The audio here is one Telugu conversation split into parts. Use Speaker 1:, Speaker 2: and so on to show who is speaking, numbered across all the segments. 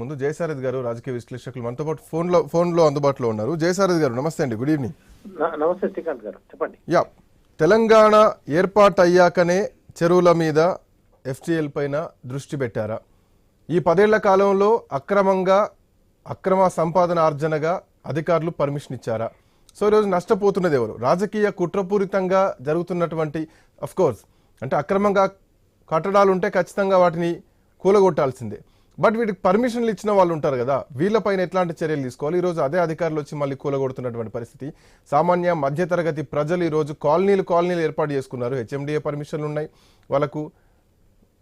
Speaker 1: ముందు జయసారథి గారు రాజకీయ విశ్లేషకులు మనతో పాటు ఫోన్లో అందుబాటులో ఉన్నారు. జయసారథి గారు నమస్తే అండి, గుడ్ ఈవినింగ్.
Speaker 2: నమస్తే శ్రీకాంత్ గారు, చెప్పండి.
Speaker 1: తెలంగాణ ఏర్పాటు అయ్యాకనే చెరువుల మీద ఎఫ్టీఎల్ పైన దృష్టి పెట్టారా? ఈ 10 ఏళ్ల కాలంలో అక్రమ సంపాదన ఆర్జనగా అధికారులు పర్మిషన్ ఇచ్చారా? సో ఈరోజు నష్టపోతున్నది ఎవరు? రాజకీయ కుట్రపూరితంగా జరుగుతున్నటువంటి కోర్స్ అంటే అక్రమంగా కట్టడాలు ఉంటే ఖచ్చితంగా వాటిని కూలగొట్టాల్సిందే. బట్ వీటికి పర్మిషన్లు ఇచ్చిన వాళ్ళు ఉంటారు కదా, వీళ్ళపైన ఎట్లాంటి చర్యలు తీసుకోవాలి? ఈరోజు అదే అధికారులు వచ్చి మళ్ళీ కూలగొడుతున్నటువంటి పరిస్థితి. సామాన్య మధ్యతరగతి ప్రజలు ఈరోజు కాలనీలు ఏర్పాటు చేసుకున్నారు. హెచ్ఎండిఏ పర్మిషన్లు ఉన్నాయి, వాళ్ళకు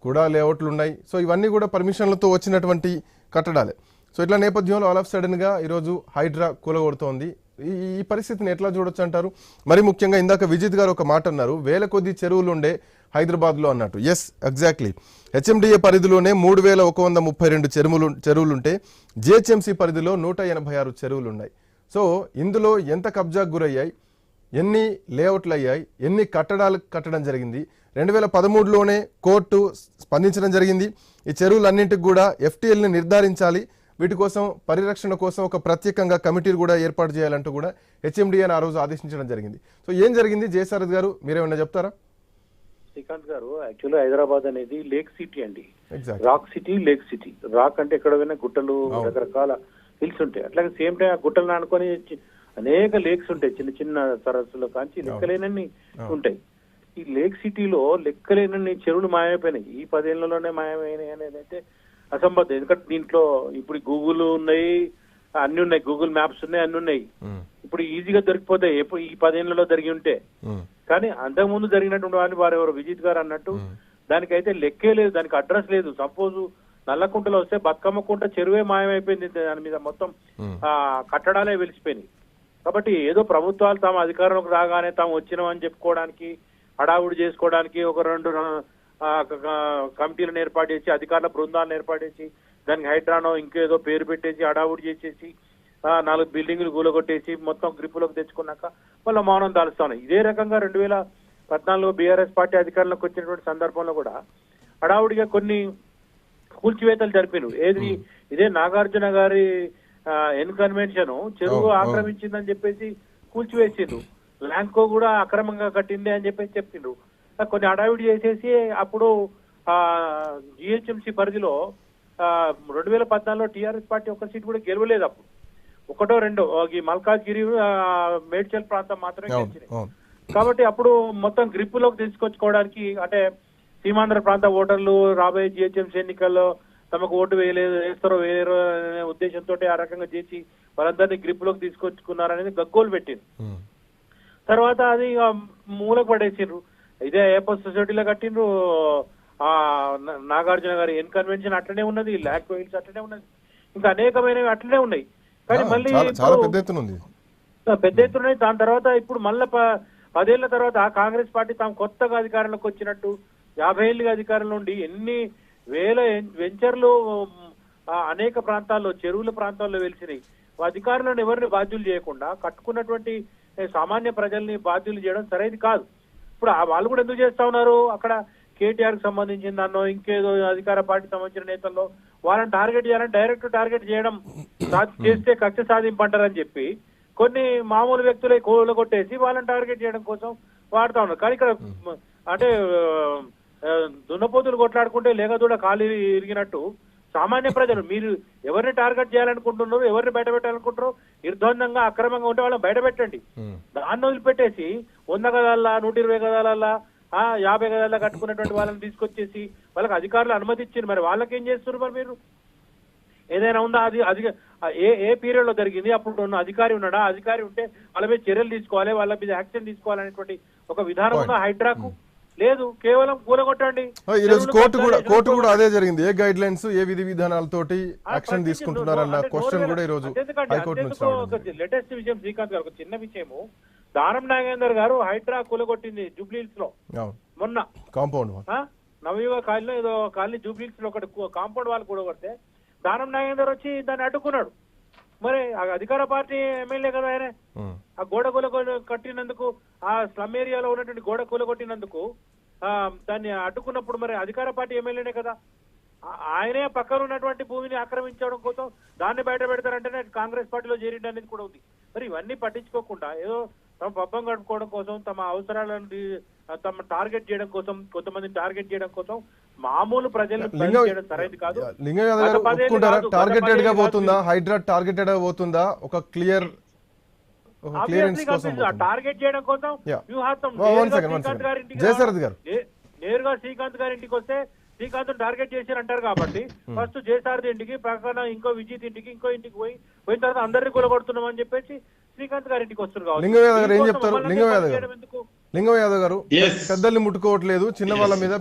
Speaker 1: కూడా లేఅవుట్లు ఉన్నాయి. సో ఇవన్నీ కూడా పర్మిషన్లతో వచ్చినటువంటి కట్టడాలే. సో ఇట్లా నేపథ్యంలో ఆల్ ఆఫ్ సడన్గా ఈరోజు హైడ్రా కూలగొడుతోంది. ఈ పరిస్థితిని ఎట్లా చూడొచ్చు అంటారు? మరి ముఖ్యంగా ఇందాక విజిత్ గారు ఒక మాట అన్నారు, వేల కొద్ది చెరువులు ఉండే హైదరాబాద్లో అన్నట్టు. Yes, exactly. హెచ్ఎండిఏ పరిధిలోనే 3132 చెరువులుంటే జిహెచ్ఎంసీ పరిధిలో 186 చెరువులు ఉన్నాయి. సో ఇందులో ఎంత కబ్జాకు గురయ్యాయి, ఎన్ని లేఅవుట్లు అయ్యాయి, ఎన్ని కట్టడాలు కట్టడం జరిగింది? 2013లోనే కోర్టు స్పందించడం జరిగింది. ఈ చెరువులన్నింటికి కూడా ఎఫ్టీఎల్ని నిర్ధారించాలి, వీటి కోసం పరిరక్షణ కోసం ఒక ప్రత్యేకంగా కమిటీలు కూడా ఏర్పాటు చేయాలంటూ కూడా హెచ్ఎండిఏని ఆ రోజు ఆదేశించడం జరిగింది. సో ఏం జరిగింది జయసారథి గారు, మీరేమన్నా చెప్తారా?
Speaker 2: శ్రీకాంత్ గారు, యాక్చువల్లీ హైదరాబాద్ అనేది లేక్ సిటీ అండి. Rock city, lake city. Rock అంటే ఎక్కడ పోయినా గుట్టలు, రకరకాల హిల్స్ ఉంటాయి. అట్లాగే సేమ్ టైం ఆ గుట్టలను ఆనుకొని అనేక లేక్స్ ఉంటాయి, చిన్న చిన్న సరస్సులో కాంచి లెక్కలేనన్ని ఉంటాయి. ఈ లేక్ సిటీలో లెక్కలేనన్ని చెరువులు మాయమైపోయినాయి. ఈ 10 ఏళ్లలోనే మాయమైనాయి అనేది అయితే అసంబద్ధం. ఎందుకంటే దీంట్లో ఇప్పుడు గూగుల్ ఉన్నాయి, అన్ని ఉన్నాయి, గూగుల్ మ్యాప్స్ ఉన్నాయి, అన్ని ఉన్నాయి. ఇప్పుడు ఈజీగా దొరికిపోతాయి ఎప్పుడు ఈ 10 ఏళ్లలో జరిగి ఉంటే. కానీ అంతకుముందు జరిగినటువంటి వాళ్ళు వారెవరు విజిత్ గారు అన్నట్టు దానికైతే లెక్కే లేదు, దానికి అడ్రస్ లేదు. సపోజ్ నల్లకుంటలో వస్తే బతుకమ్మ కుంట చెరువే మాయమైపోయింది, దాని మీద మొత్తం కట్టడాలే వెలిసిపోయినాయి. కాబట్టి ఏదో ప్రభుత్వాలు తాము అధికారంలోకి రాగానే తాము వచ్చినామని చెప్పుకోవడానికి, హడావుడి చేసుకోవడానికి ఒక 2 కమిటీలను ఏర్పాటు చేసి, అధికారుల బృందాలను ఏర్పాటు చేసి, దానికి హైడ్రానో ఇంకేదో పేరు పెట్టేసి హడావుడి చేసేసి 4 బిల్డింగులు కూలగొట్టేసి మొత్తం గ్రిప్పులోకి తెచ్చుకున్నాక మళ్ళీ మౌనం దాలుస్తా ఉన్నాయి. ఇదే రకంగా 2014లో బీఆర్ఎస్ పార్టీ అధికారంలోకి వచ్చినటువంటి సందర్భంలో కూడా హడావుడిగా కొన్ని కూల్చివేతలు జరిపారు. ఇదే నాగార్జున గారి కన్వెన్షన్ చెరువు ఆక్రమించిందని చెప్పేసి కూల్చివేసిండ్రు. ల్యాండ్కో కూడా అక్రమంగా కట్టింది అని చెప్పేసి చెప్పిండ్రు. కొన్ని హడావిడి చేసేసి అప్పుడు జిహెచ్ఎంసీ పరిధిలో 2014లో టీఆర్ఎస్ పార్టీ ఒక్క సీట్ కూడా గెలవలేదు. అప్పుడు 1, 2 ఈ మల్కాజ్గిరి, మేడ్చల్ ప్రాంతం మాత్రమే గెలిచినాయి. కాబట్టి అప్పుడు మొత్తం గ్రిప్పులోకి తీసుకొచ్చుకోవడానికి, అంటే సీమాంధ్ర ప్రాంత ఓటర్లు రాబోయే జిహెచ్ఎంసీ ఎన్నికల్లో తమకు ఓటు వేస్తారో వేయరో అనే ఉద్దేశంతో ఆ రకంగా చేసి వాళ్ళందరినీ గ్రిప్పులోకి తీసుకొచ్చుకున్నారనేది గగ్గోలు పెట్టింది. తర్వాత అది మూలకు పడేసిండ్రు. ఇదే ఏపస్ సొసైటీలో కట్టిండ్రు. నాగార్జున గారి కన్వెన్షన్ అట్లనే ఉన్నది, ల్యాక్ హిల్స్ అట్లనే ఉన్నది, ఇంకా అనేకమైనవి అట్లనే ఉన్నాయి. కానీ మళ్ళీ పెద్ద ఎత్తున దాని తర్వాత ఇప్పుడు మళ్ళీ 10 ఏళ్ల తర్వాత కాంగ్రెస్ పార్టీ తాము కొత్తగా అధికారంలోకి వచ్చినట్టు 50 ఏళ్ళుగా అధికారంలో ఉండి ఎన్ని వేల వెంచర్లు అనేక ప్రాంతాల్లో, చెరువుల ప్రాంతాల్లో వెలిసినాయి. అధికారులను ఎవరిని బాధ్యులు చేయకుండా కట్టుకున్నటువంటి సామాన్య ప్రజల్ని బాధ్యులు చేయడం సరైనది కాదు. ఇప్పుడు వాళ్ళు కూడా ఎందుకు చేస్తా ఉన్నారు? అక్కడ కేటీఆర్ కి సంబంధించిన దాన్నో ఇంకేదో అధికార పార్టీ సంబంధించిన నేతల్లో వాళ్ళని టార్గెట్ చేయాలని డైరెక్ట్ టార్గెట్ చేయడం చేస్తే కక్ష సాధింపంటారని చెప్పి కొన్ని మామూలు వ్యక్తులే కూలగొట్టేసి వాళ్ళని టార్గెట్ చేయడం కోసం వాడుతా ఉన్నారు. కానీ ఇక్కడ అంటే దున్నపోతులు కొట్లాడుకుంటే లేగదూడ కాలు ఇరిగినట్టు సామాన్య ప్రజలు మీరు ఎవరిని టార్గెట్ చేయాలనుకుంటున్నారు, ఎవరిని బయట పెట్టాలనుకుంటారో, నిర్ద్వందంగా అక్రమంగా ఉంటే వాళ్ళని బయట పెట్టండి. దాన్ని వదిలిపెట్టేసి 100 గదాల 120 గదాల 50 గదాల కట్టుకున్నటువంటి వాళ్ళని తీసుకొచ్చేసి వాళ్ళకి అధికారులు అనుమతి ఇచ్చింది. మరి వాళ్ళకి ఏం చేస్తున్నారు? మరి మీరు ఏదైనా ఉందా? అది ఏ పీరియడ్ లో జరిగింది? అప్పుడు ఉన్న అధికారి ఉన్నాడా? అధికారి ఉంటే వాళ్ళ మీద చర్యలు తీసుకోవాలి, వాళ్ళ మీద యాక్షన్ తీసుకోవాలనేటువంటి ఒక విధానం ఉందా హైడ్రాకు? లేదు, కేవలం కూలగొట్టండి.
Speaker 1: ఈరోజు కోర్టు కూడా అదే జరిగింది. ఏ గైడ్ లైన్స్, ఏ విధి విధానాలతోటి యాక్షన్ తీసుకుంటున్నారన్న క్వశ్చన్ కూడా ఈ రోజు
Speaker 2: లేటెస్ట్ విషయం శ్రీకాంత్ గారు, ఒక చిన్న విషయము. దానం నాగేందర్ గారు హైడ్రా కూలగొట్టింది జూబ్లీహిల్స్ లో మొన్న
Speaker 1: కాంపౌండ్
Speaker 2: నవయుగ కాలనీలో ఏదో కాలనీ జూబ్లీహిల్స్ లో ఒకటి కాంపౌండ్ వాళ్ళు కూడగొడితే దానం నాగేందర్ వచ్చి దాన్ని అడ్డుకున్నాడు. మరి అధికార పార్టీ ఎమ్మెల్యే కదా ఆయన. ఆ గోడ కట్టినందుకు, ఆ స్లమ్ ఏరియాలో ఉన్నటువంటి గోడ కూలగొట్టినందుకు దాన్ని అడ్డుకున్నప్పుడు మరి అధికార పార్టీ ఎమ్మెల్యేనే కదా. ఆయనే పక్కన ఉన్నటువంటి భూమిని ఆక్రమించడం కోసం దాన్ని బయట పెడతారంటేనే కాంగ్రెస్ పార్టీలో చేరిండి అనేది కూడా ఉంది. మరి ఇవన్నీ పట్టించుకోకుండా ఏదో తమ పబ్బం గడుపుకోవడం కోసం, తమ అవసరాలను తమ టార్గెట్ చేయడం కోసం, కొంతమందిని టార్గెట్ చేయడం కోసం మామూలు ప్రజలను చేయడం సరైనది కాదు.
Speaker 1: లింగం యాదవ్ గారు ఒప్పుకుంటారా? టార్గెటెడ్ గా పోతుందా హైడ్రా? టార్గెటెడ్ గా పోతుందా? ఒక క్లియర్
Speaker 2: టార్గెట్ చేయడం కోసం వ్యూహాత్మకం నేరుగా శ్రీకాంత్ గారి ఇంటికి వస్తే శ్రీకాంత్ టార్గెట్ చేసి అంటారు కాబట్టి ఫస్ట్ జయసారథి ఇంటికి, ప్రక్కన ఇంకో విజిత్ ఇంటికి, ఇంకో ఇంటికి పోయిన తర్వాత అందరినీ కూలగొడుతున్నాం అని చెప్పేసి శ్రీకాంత్ గారి ఇంటికి వస్తున్నారు కావచ్చు.
Speaker 1: లింగం యాదవ్ గారు ఏం చెప్తారు? లింగం యాదవ్ గారు పెద్దల్ని ముట్టుకోవట్లేదు, చిన్న వాళ్ళ మీద